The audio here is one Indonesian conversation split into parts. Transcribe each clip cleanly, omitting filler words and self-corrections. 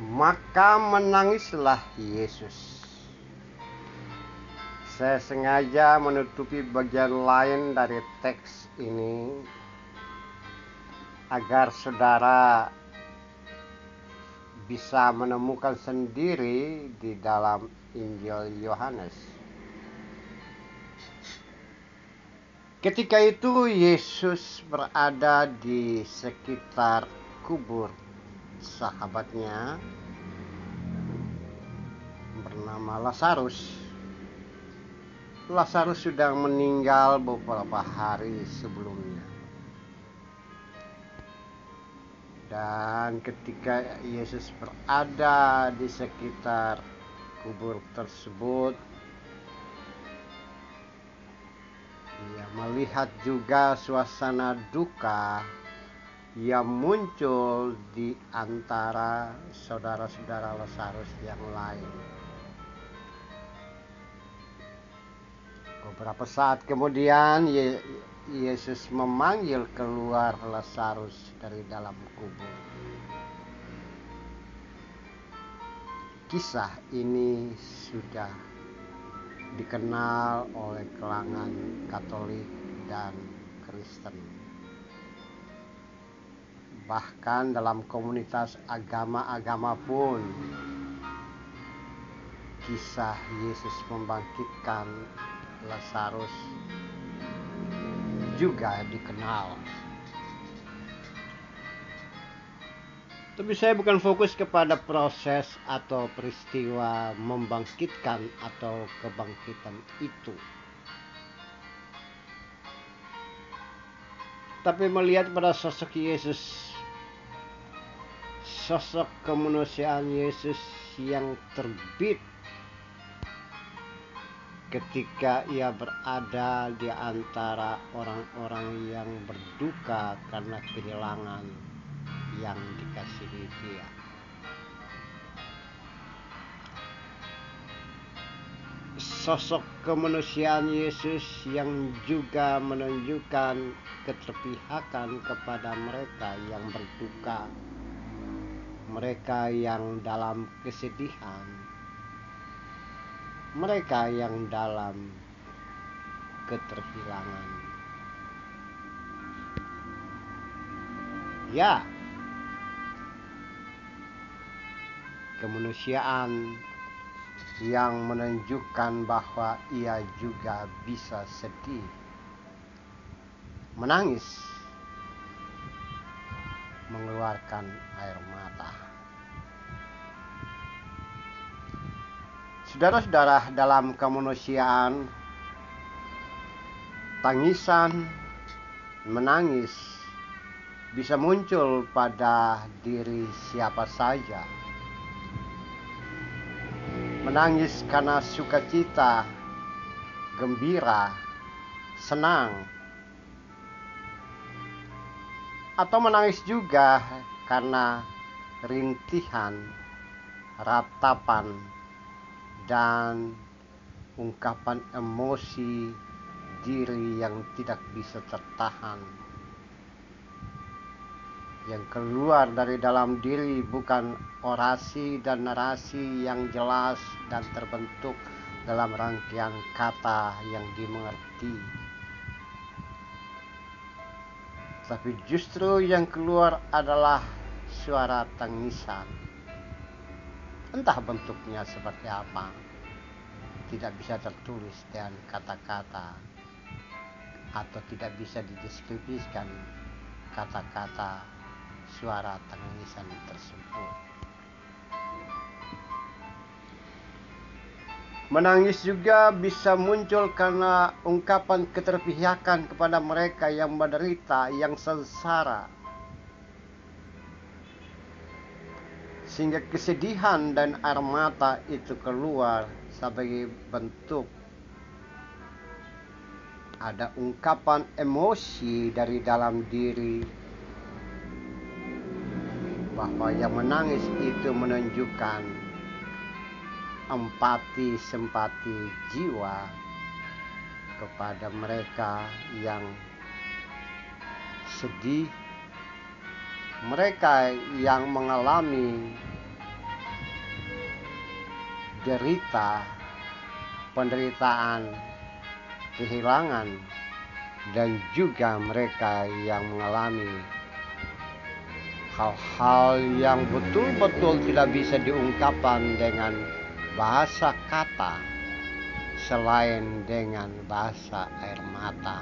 Maka menangislah Yesus. Saya sengaja menutupi bagian lain dari teks ini agar saudara bisa menemukan sendiri di dalam Injil Yohanes. Ketika itu Yesus berada di sekitar kubur sahabatnya bernama Lazarus. Lazarus sudah meninggal beberapa hari sebelumnya. Dan ketika Yesus berada di sekitar kubur tersebut, ia melihat juga suasana duka yang muncul di antara saudara-saudara Lazarus yang lain. Beberapa saat kemudian Yesus memanggil keluar Lazarus dari dalam kubur. Kisah ini sudah dikenal oleh kalangan Katolik dan Kristen. Bahkan dalam komunitas agama-agama pun kisah Yesus membangkitkan Lazarus juga dikenal. Tapi saya bukan fokus kepada proses atau peristiwa membangkitkan atau kebangkitan itu, tapi melihat pada sosok Yesus, sosok kemanusiaan Yesus yang terbit ketika ia berada di antara orang-orang yang berduka karena kehilangan yang dikasihi dia. Sosok kemanusiaan Yesus yang juga menunjukkan keterpihakan kepada mereka yang berduka, mereka yang dalam kesedihan, mereka yang dalam keterhilangan. Ya, kemanusiaan yang menunjukkan bahwa ia juga bisa sedih, menangis, mengeluarkan air mata. Saudara-saudara, dalam kemanusiaan, tangisan, menangis bisa muncul pada diri siapa saja. Menangis karena sukacita, gembira, senang, atau menangis juga karena rintihan, ratapan, dan ungkapan emosi diri yang tidak bisa tertahan, yang keluar dari dalam diri bukan orasi dan narasi yang jelas dan terbentuk dalam rangkaian kata yang dimengerti, tapi justru yang keluar adalah suara tangisan. Entah bentuknya seperti apa, tidak bisa tertulis dengan kata-kata atau tidak bisa dideskripsikan kata-kata suara tangisan tersebut. Menangis juga bisa muncul karena ungkapan keterpihakan kepada mereka yang menderita, yang sengsara, sehingga kesedihan dan air mata itu keluar sebagai bentuk ada ungkapan emosi dari dalam diri, bahwa yang menangis itu menunjukkan empati, simpati jiwa kepada mereka yang sedih, mereka yang mengalami derita, penderitaan, kehilangan, dan juga mereka yang mengalami hal-hal yang betul-betul tidak bisa diungkapkan dengan bahasa kata selain dengan bahasa air mata.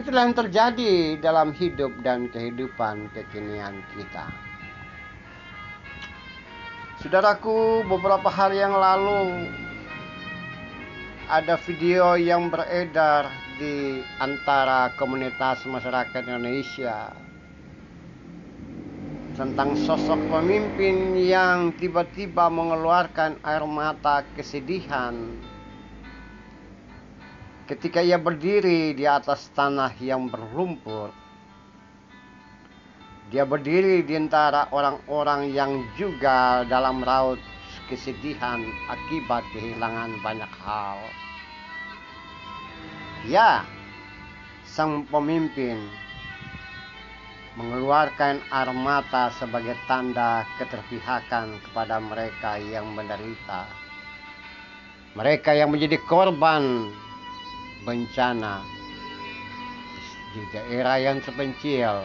Itulah yang terjadi dalam hidup dan kehidupan kekinian kita. Saudaraku, beberapa hari yang lalu ada video yang beredar di antara komunitas masyarakat Indonesia tentang sosok pemimpin yang tiba-tiba mengeluarkan air mata kesedihan ketika ia berdiri di atas tanah yang berlumpur. Dia berdiri di antara orang-orang yang juga dalam raut kesedihan akibat kehilangan banyak hal. Ya, sang pemimpin mengeluarkan air mata sebagai tanda keterpihakan kepada mereka yang menderita, mereka yang menjadi korban bencana di daerah yang terpencil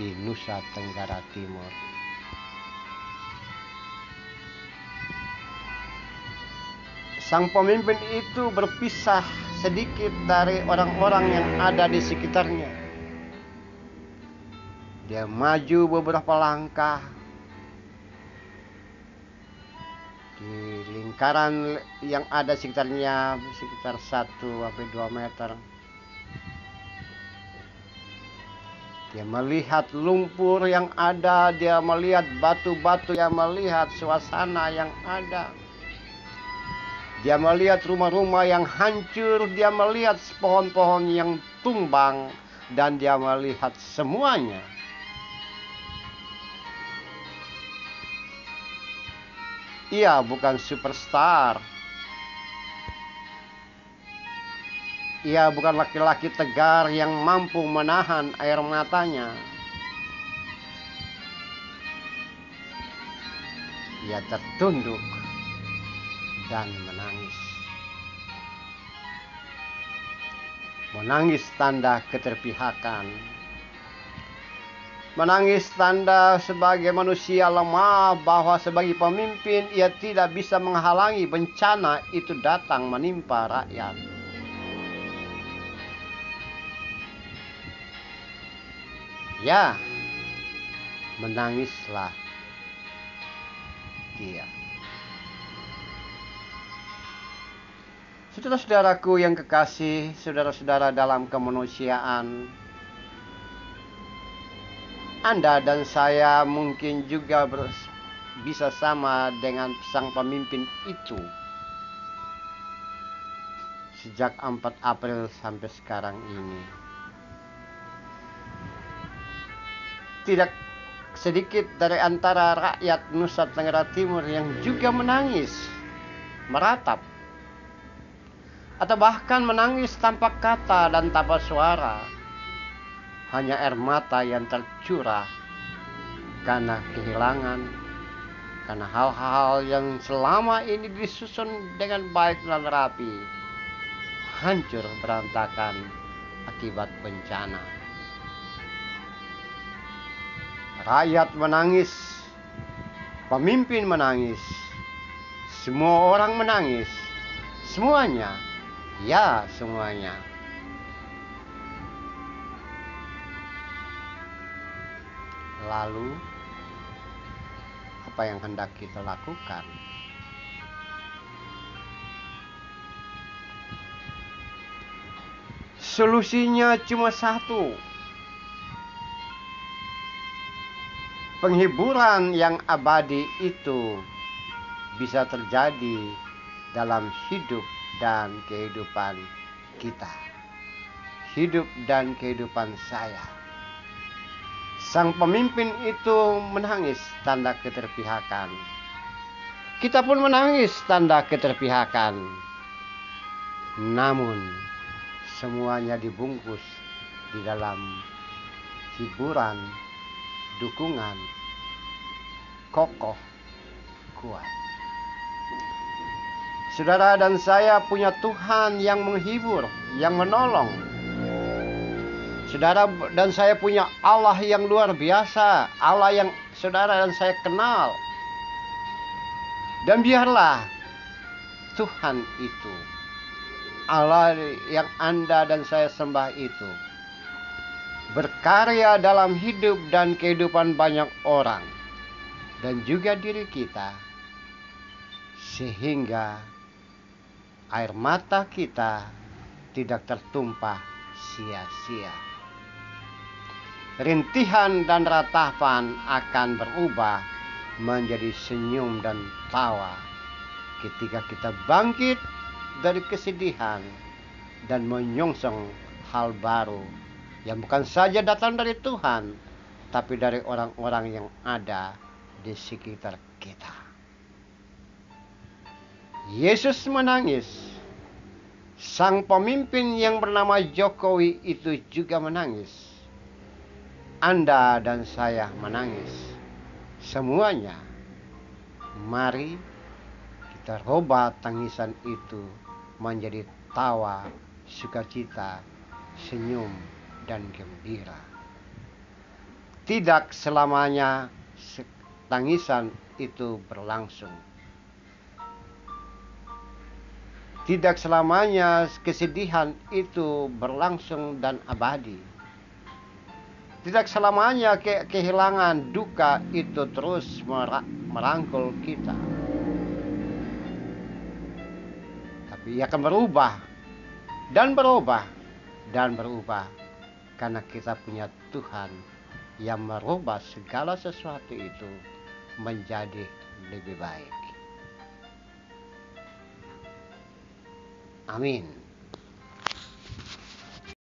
di Nusa Tenggara Timur. Sang pemimpin itu berpisah sedikit dari orang-orang yang ada di sekitarnya. Dia maju beberapa langkah di lingkaran yang ada sekitarnya, sekitar 1-2 meter. Dia melihat lumpur yang ada, dia melihat batu-batu, dia melihat suasana yang ada. Dia melihat rumah-rumah yang hancur, dia melihat pohon-pohon yang tumbang, dan dia melihat semuanya. Ia bukan superstar. Ia bukan laki-laki tegar yang mampu menahan air matanya. Ia tertunduk dan menangis. Menangis tanda keterpihakan. Menangis tanda sebagai manusia lemah, bahwa sebagai pemimpin ia tidak bisa menghalangi bencana itu datang menimpa rakyat. Ya, menangislah dia. Saudara-saudaraku yang kekasih, saudara-saudara dalam kemanusiaan, Anda dan saya mungkin juga bisa sama dengan sang pemimpin itu. Sejak 4 April sampai sekarang ini, tidak sedikit dari antara rakyat Nusa Tenggara Timur yang juga menangis, meratap, atau bahkan menangis tanpa kata dan tanpa suara. Hanya air mata yang tercurah karena kehilangan, karena hal-hal yang selama ini disusun dengan baik dan rapi hancur berantakan akibat bencana. Rakyat menangis, pemimpin menangis, semua orang menangis, semuanya, ya semuanya. Lalu, apa yang hendak kita lakukan? Solusinya cuma satu. Penghiburan yang abadi itu bisa terjadi dalam hidup dan kehidupan kita. Hidup dan kehidupan saya. Sang pemimpin itu menangis tanda keterpihakan. Kita pun menangis tanda keterpihakan. Namun semuanya dibungkus di dalam hiburan, dukungan, kokoh, kuat. Saudara dan saya punya Tuhan yang menghibur, yang menolong. Saudara dan saya punya Allah yang luar biasa, Allah yang saudara dan saya kenal. Dan biarlah Tuhan itu, Allah yang Anda dan saya sembah itu, berkarya dalam hidup dan kehidupan banyak orang, dan juga diri kita, sehingga air mata kita tidak tertumpah sia-sia. Rintihan dan ratapan akan berubah menjadi senyum dan tawa ketika kita bangkit dari kesedihan dan menyongsong hal baru yang bukan saja datang dari Tuhan, tapi dari orang-orang yang ada di sekitar kita. Yesus menangis. Sang pemimpin yang bernama Jokowi itu juga menangis. Anda dan saya menangis. Semuanya. Mari kita rubah tangisan itu menjadi tawa, sukacita, senyum, dan gembira. Tidak selamanya tangisan itu berlangsung. Tidak selamanya kesedihan itu berlangsung dan abadi. Tidak selamanya kehilangan duka itu terus merangkul kita. Tapi ia akan berubah dan berubah dan berubah, karena kita punya Tuhan yang merubah segala sesuatu itu menjadi lebih baik. Amin.